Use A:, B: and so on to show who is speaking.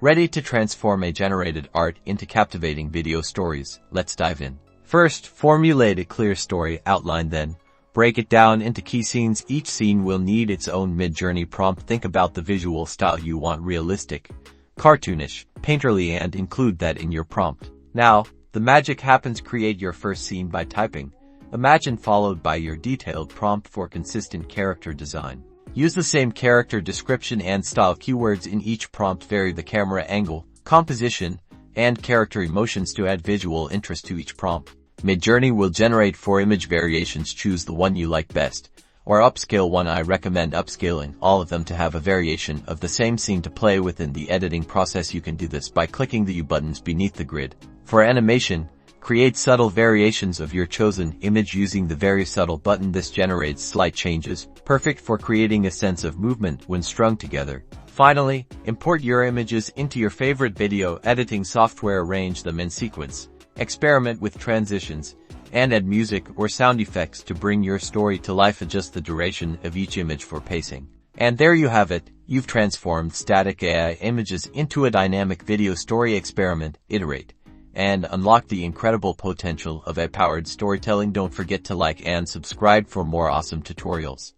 A: Ready to transform a generated art into captivating video stories? Let's dive in. First, formulate a clear story outline, then break it down into key scenes. Each scene will need its own Midjourney prompt. Think about the visual style you want: realistic, cartoonish, painterly, and include that in your prompt. Now, the magic happens. Create your first scene by typing "Imagine" followed by your detailed prompt for consistent character design. Use the same character description and style keywords in each prompt. Vary the camera angle, composition, and character emotions to add visual interest to each prompt. Midjourney will generate 4 image variations. Choose the one you like best, or upscale one. I recommend upscaling all of them to have a variation of the same scene to play with in the editing process. You can do this by clicking the U buttons beneath the grid. For animation, create subtle variations of your chosen image using the Very Subtle button. This generates slight changes, perfect for creating a sense of movement when strung together. Finally, import your images into your favorite video editing software. Arrange them in sequence, experiment with transitions, and add music or sound effects to bring your story to life. Adjust the duration of each image for pacing. And there you have it. You've transformed static AI images into a dynamic video story. Experiment, iterate, and unlock the incredible potential of AI-powered storytelling. Don't forget to like and subscribe for more awesome tutorials.